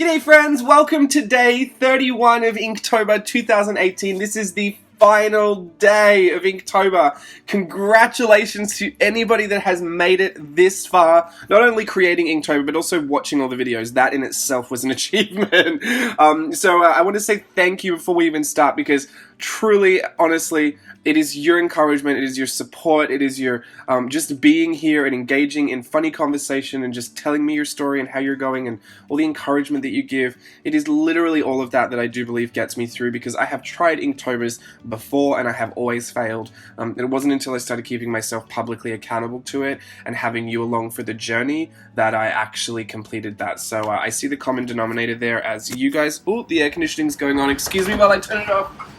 G'day friends, welcome to day 31 of Inktober 2018. This is the final day of Inktober. Congratulations to anybody that has made it this far, not only creating Inktober but also watching all the videos. That in itself was an achievement. I want to say thank you before we even start, because truly, honestly, it is your encouragement, it is your support, it is your just being here and engaging in funny conversation and just telling me your story and how you're going and all the encouragement that you give. It is literally all of that I do believe gets me through, because I have tried Inktobers before and I have always failed. It wasn't until I started keeping myself publicly accountable to it and having you along for the journey that I actually completed that. So I see the common denominator there as you guys. Oh, the air conditioning's going on. Excuse me while I turn it off.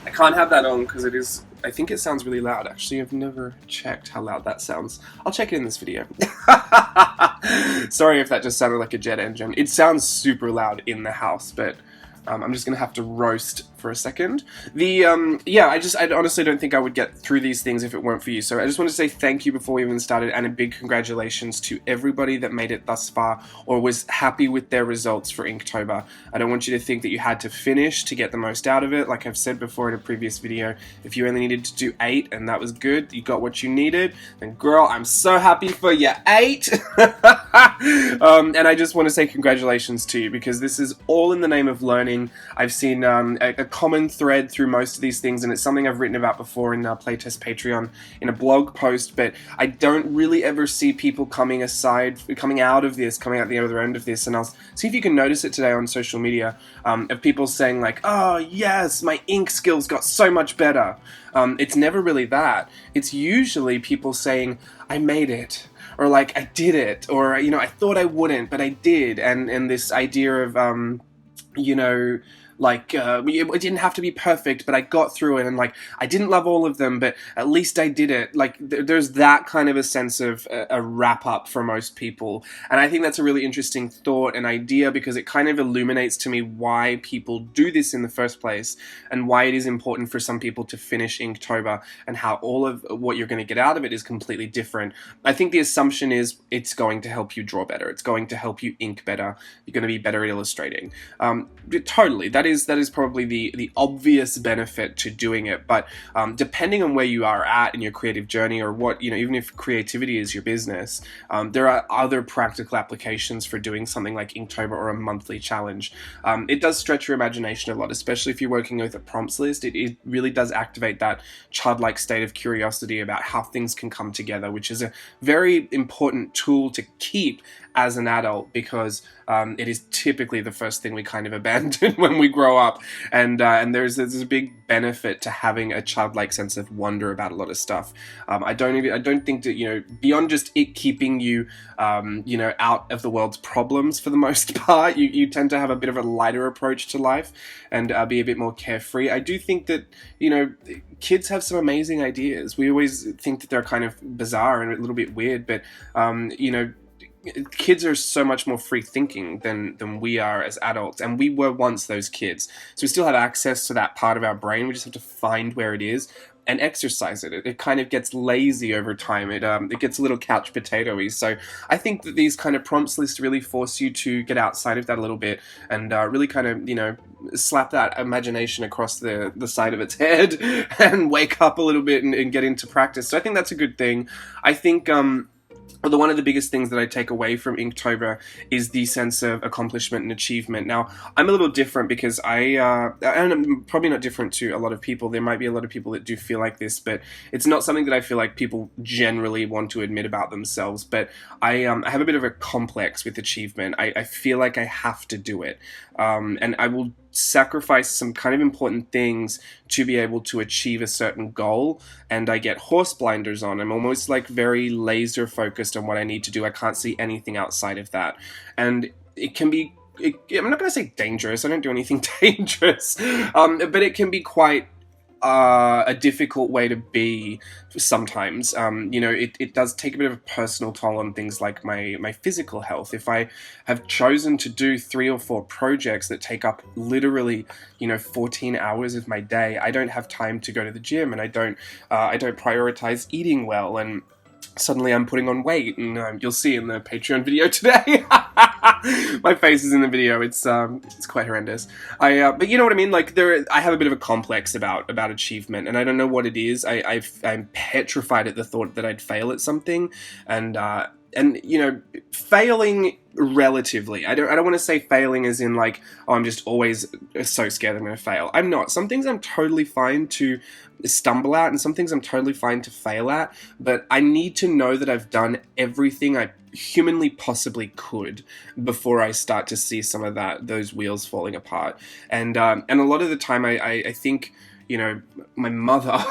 I can't have that on because it is, I think it sounds really loud. Actually, I've never checked how loud that sounds. I'll check it in this video. Sorry if that just sounded like a jet engine. It sounds super loud in the house, but I'm just gonna have to roast for a second. I honestly don't think I would get through these things if it weren't for you. So I just want to say thank you before we even started, and a big congratulations to everybody that made it thus far or was happy with their results for Inktober. I don't want you to think that you had to finish to get the most out of it. Like I've said before in a previous video, if you only needed to do 8 and that was good, you got what you needed, then girl, I'm so happy for you 8. And I just want to say congratulations to you, because this is all in the name of learning. I've seen a common thread through most of these things, and it's something I've written about before in Playtest Patreon in a blog post, but I don't really ever see people coming out the other end of this, and I'll see if you can notice it today on social media, of people saying like, oh yes, my ink skills got so much better. It's never really that. It's usually people saying, I made it, or like, I did it, or, you know, I thought I wouldn't, but I did, and this idea of, you know, like, it didn't have to be perfect, but I got through it, and like, I didn't love all of them, but at least I did it. Like, there's that kind of a sense of a wrap-up for most people, and I think that's a really interesting thought and idea, because it kind of illuminates to me why people do this in the first place, and why it is important for some people to finish Inktober, and how all of what you're going to get out of it is completely different. I think the assumption is it's going to help you draw better, it's going to help you ink better, you're going to be better at illustrating. Totally, that is probably the obvious benefit to doing it, but depending on where you are at in your creative journey, or what, you know, even if creativity is your business, there are other practical applications for doing something like Inktober or a monthly challenge. It does stretch your imagination a lot, especially if you're working with a prompts list. It really does activate that childlike state of curiosity about how things can come together, which is a very important tool to keep as an adult, because it is typically the first thing we kind of abandon when we grow up, and there's a big benefit to having a childlike sense of wonder about a lot of stuff. I don't think that, you know, beyond just it keeping you, you know, out of the world's problems for the most part, you tend to have a bit of a lighter approach to life and be a bit more carefree. I do think that, you know, kids have some amazing ideas. We always think that they're kind of bizarre and a little bit weird, but you know, kids are so much more free thinking than we are as adults, and we were once those kids, so we still have access to that part of our brain. We just have to find where it is and exercise it. It kind of gets lazy over time. It gets a little couch potato-y. So I think that these kind of prompts lists really force you to get outside of that a little bit, and really kind of, you know, slap that imagination across the side of its head and wake up a little bit and get into practice. So I think that's a good thing. I think one of the biggest things that I take away from Inktober is the sense of accomplishment and achievement. Now, I'm a little different, because and I'm probably not different to a lot of people. There might be a lot of people that do feel like this, but it's not something that I feel like people generally want to admit about themselves. But I have a bit of a complex with achievement. I feel like I have to do it. And I will sacrifice some kind of important things to be able to achieve a certain goal, and I get horse blinders on. I'm almost like very laser focused on what I need to do. I can't see anything outside of that, and it can be, I'm not going to say dangerous, I don't do anything dangerous, but it can be quite a difficult way to be sometimes. You know, it does take a bit of a personal toll on things like my physical health. If I have chosen to do 3 or 4 projects that take up literally, you know, 14 hours of my day, I don't have time to go to the gym, and I don't prioritize eating well, and suddenly I'm putting on weight, and you'll see in the Patreon video today. My face is in the video. It's quite horrendous. But you know what I mean. Like I have a bit of a complex about achievement, and I don't know what it is. I'm petrified at the thought that I'd fail at something, and you know, failing relatively. I don't want to say failing as in like, oh, I'm just always so scared I'm going to fail. I'm not. Some things I'm totally fine to stumble at, and some things I'm totally fine to fail at, but I need to know that I've done everything I humanly possibly could before I start to see some of those wheels falling apart. And a lot of the time I think, you know, my mother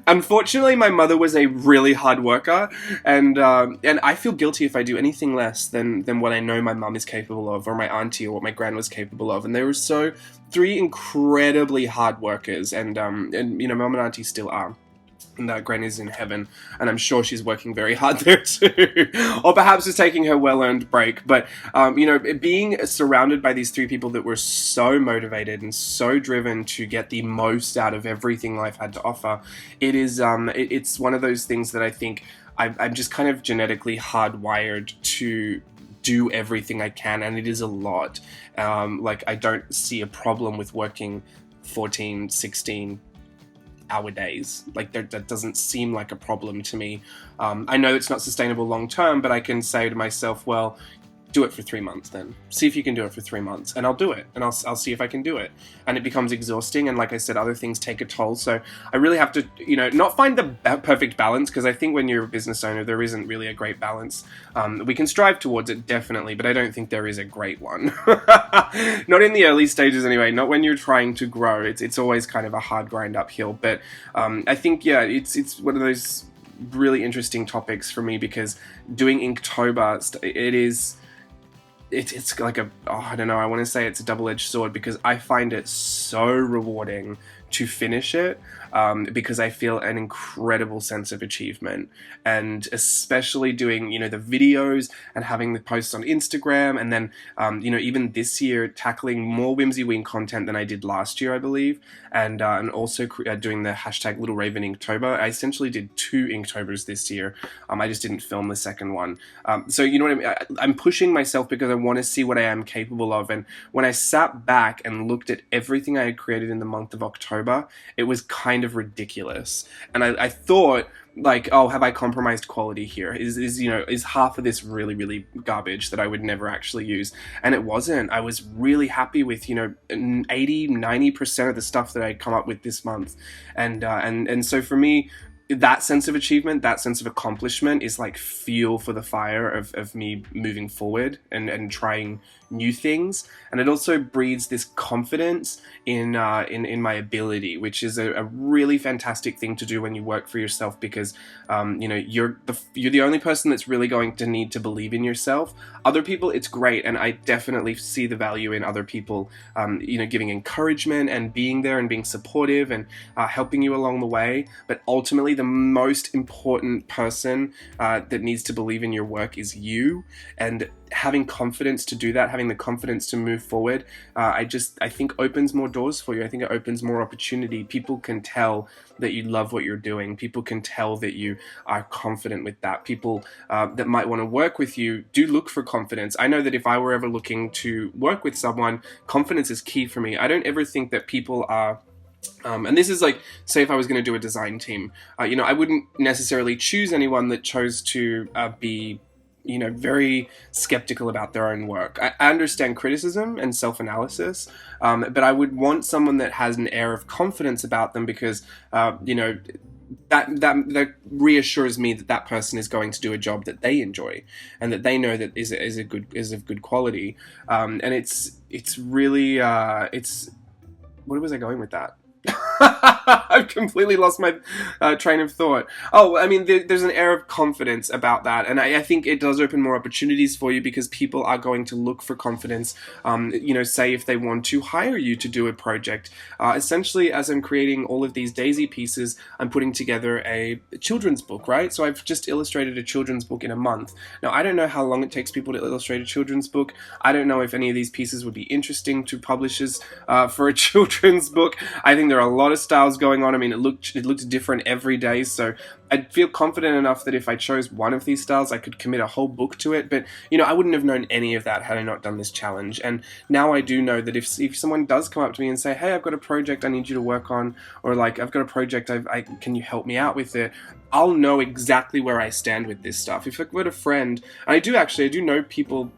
unfortunately, my mother was a really hard worker, and I feel guilty if I do anything less than what I know my mum is capable of, or my auntie, or what my gran was capable of. And they were three incredibly hard workers, and you know, mum and auntie still are. And Gran is in heaven, and I'm sure she's working very hard there too. Or perhaps just taking her well-earned break. But, you know, being surrounded by these three people that were so motivated and so driven to get the most out of everything life had to offer, it's one of those things that I think I'm just kind of genetically hardwired to do everything I can, and it is a lot. Like, I don't see a problem with working 14, 16 hour days. Like that doesn't seem like a problem to me. I know it's not sustainable long term, but I can say to myself, well, do it for 3 months then. See if you can do it for 3 months, and I'll do it, and I'll see if I can do it. And it becomes exhausting, and like I said, other things take a toll. So I really have to, you know, not find the perfect balance, because I think when you're a business owner, there isn't really a great balance. We can strive towards it, definitely, but I don't think there is a great one. Not in the early stages anyway, not when you're trying to grow. It's always kind of a hard grind uphill. But I think, yeah, it's one of those really interesting topics for me, because doing Inktober, it's like I don't know, I want to say it's a double-edged sword, because I find it so rewarding to finish it, because I feel an incredible sense of achievement. And especially doing, you know, the videos and having the posts on Instagram, and then, you know, even this year tackling more Whimsy Ween content than I did last year, I believe, and also doing the hashtag Little Raven Inktober. I essentially did 2 Inktobers this year. I just didn't film the second one. So you know what I mean? I'm pushing myself because I want to see what I am capable of. And when I sat back and looked at everything I had created in the month of October, it was kind of ridiculous. And I thought, like, oh, have I compromised quality here? Is half of this really, really garbage that I would never actually use? And it wasn't. I was really happy with, you know, 80-90% of the stuff that I'd come up with this month. And so for me, that sense of achievement, that sense of accomplishment is like fuel for the fire of me moving forward and trying new things. And it also breeds this confidence in my ability, which is a really fantastic thing to do when you work for yourself, because you know, you're the only person that's really going to need to believe in yourself. Other people, it's great, and I definitely see the value in other people, you know, giving encouragement and being there and being supportive and helping you along the way. But ultimately, the most important person that needs to believe in your work is you, and having confidence to do that, having the confidence to move forward, I think opens more doors for you. I think it opens more opportunity. People can tell that you love what you're doing. People can tell that you are confident with that. People that might want to work with you do look for confidence. I know that if I were ever looking to work with someone, confidence is key for me. I don't ever think that people are and this is like, say if I was going to do a design team, you know, I wouldn't necessarily choose anyone that chose to be, you know, very skeptical about their own work. I understand criticism and self-analysis, but I would want someone that has an air of confidence about them, because, you know, that reassures me that person is going to do a job that they enjoy and that they know that is of good quality. And it's really, where was I going with that? I've completely lost my train of thought. Oh, I mean, there's an air of confidence about that, and I think it does open more opportunities for you, because people are going to look for confidence, you know, say if they want to hire you to do a project. Essentially, as I'm creating all of these daisy pieces, I'm putting together a children's book, right? So I've just illustrated a children's book in a month. Now, I don't know how long it takes people to illustrate a children's book. I don't know if any of these pieces would be interesting to publishers for a children's book. I think there are a lot lot of styles going on. I mean, it looked different every day, so I'd feel confident enough that if I chose one of these styles, I could commit a whole book to it. But, you know, I wouldn't have known any of that had I not done this challenge. And now I do know that if someone does come up to me and say, hey, I've got a project I need you to work on, or like, I've got a project, can you help me out with it? I'll know exactly where I stand with this stuff. If I've got a friend, I do know people.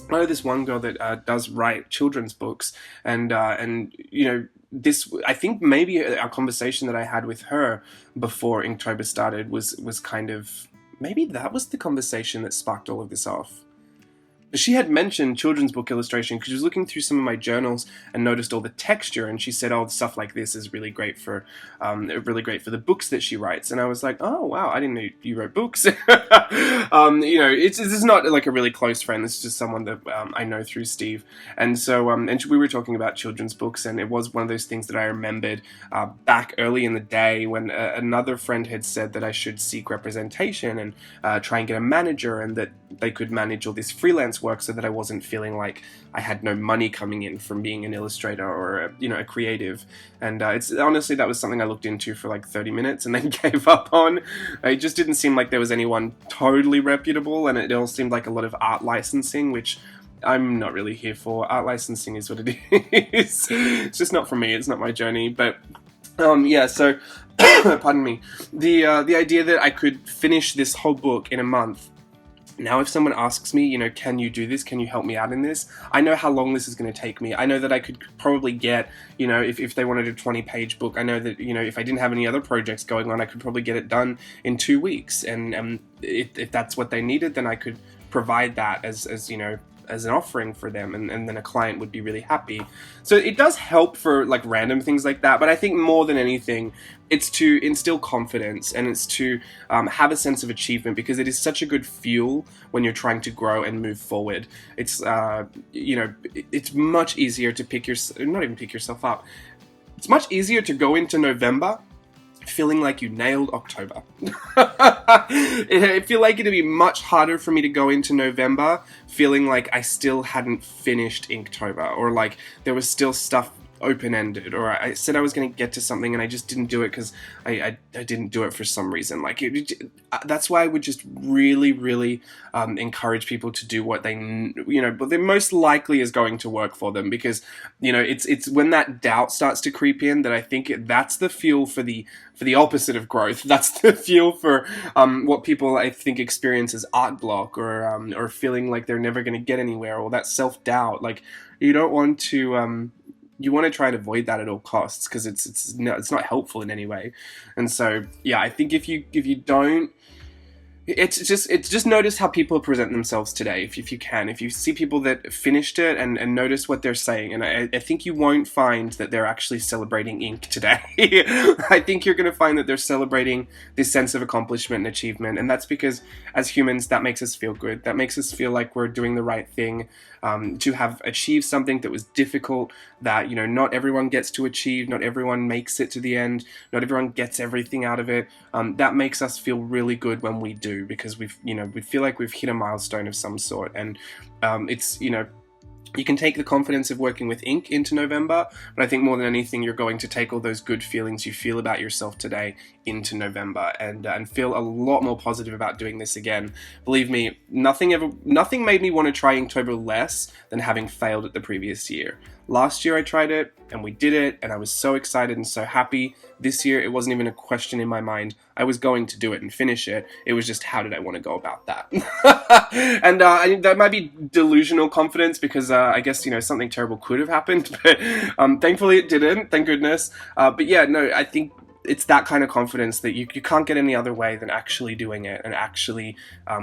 I know this one girl that does write children's books, and you know, this, I think maybe our conversation that I had with her before Inktober started was kind of, maybe that was the conversation that sparked all of this off. She had mentioned children's book illustration because she was looking through some of my journals and noticed all the texture, and she said, "Oh, stuff like this is really great for the books that she writes." And I was like, "Oh, wow! I didn't know you wrote books." You know, this is not like a really close friend. This is just someone that I know through Steve. And so, we were talking about children's books, and it was one of those things that I remembered back early in the day when another friend had said that I should seek representation and try and get a manager, and that they could manage all this freelance work so that I wasn't feeling like I had no money coming in from being an illustrator or a creative. And it's honestly, that was something I looked into for like 30 minutes and then gave up on. It just didn't seem like there was anyone totally reputable, and it all seemed like a lot of art licensing, which I'm not really here for. Art licensing is what it is. It's just not for me. It's not my journey. But yeah, so pardon me. The idea that I could finish this whole book in a month. Now, if someone asks me, you know, can you do this? Can you help me out in this? I know how long this is going to take me. I know that I could probably get, you know, if they wanted a 20-page book, I know that, you know, if I didn't have any other projects going on, I could probably get it done in 2 weeks. And if that's what they needed, then I could provide that as you know, as an offering for them, and then a client would be really happy. So it does help for like random things like that, but I think more than anything, it's to instill confidence, and it's to have a sense of achievement, because it is such a good fuel when you're trying to grow and move forward. It's you know, it's much easier to not even pick yourself up. It's much easier to go into November feeling like you nailed October. I feel like it'd be much harder for me to go into November feeling like I still hadn't finished Inktober, or like there was still stuff open-ended, or I said I was going to get to something and I just didn't do it because I didn't do it for some reason. Like that's why I would just really encourage people to do what they, you know, but they most likely is going to work for them, because, you know, it's when that doubt starts to creep in that I think that's the fuel for the opposite of growth. That's the fuel for what people, I think, experience as art block, or feeling like they're never going to get anywhere, or that self-doubt. Like, you don't want to you want to try and avoid that at all costs, because it's not helpful in any way. And so, yeah, I think if you don't, it's just notice how people present themselves today, if you can. If you see people that finished it, and notice what they're saying, and I think you won't find that they're actually celebrating ink today. I think you're going to find that they're celebrating this sense of accomplishment and achievement, and that's because as humans, that makes us feel good. That makes us feel like we're doing the right thing, to have achieved something that was difficult, that, you know, not everyone gets to achieve, not everyone makes it to the end, not everyone gets everything out of it. That makes us feel really good when we do, because we feel like we've hit a milestone of some sort. And it's, you know, you can take the confidence of working with ink into November, but I think more than anything, you're going to take all those good feelings you feel about yourself today into November, and feel a lot more positive about doing this again. Believe me, nothing made me want to try Inktober less than having failed it the previous year. Last year I tried it, and we did it, and I was so excited and so happy. This year, it wasn't even a question in my mind. I was going to do it and finish it. It was just, how did I want to go about that? And that might be delusional confidence, because I guess, you know, something terrible could have happened, but thankfully it didn't, thank goodness. But yeah, no, I think it's that kind of confidence that you can't get any other way than actually doing it, and actually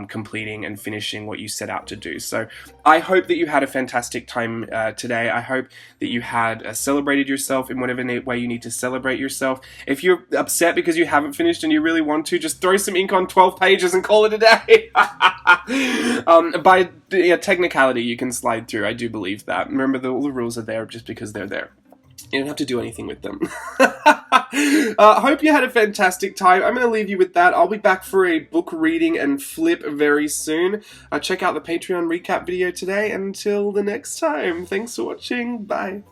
completing and finishing what you set out to do. So I hope that you had a fantastic time today. I hope that you had celebrated yourself in whatever way you need to celebrate yourself. If you're upset because you haven't finished and you really want to, just throw some ink on 12 pages and call it a day. By technicality, you can slide through. I do believe that. Remember, all the rules are there just because they're there. You don't have to do anything with them. Hope you had a fantastic time. I'm going to leave you with that. I'll be back for a book reading and flip very soon. Check out the Patreon recap video today. Until the next time, thanks for watching. Bye.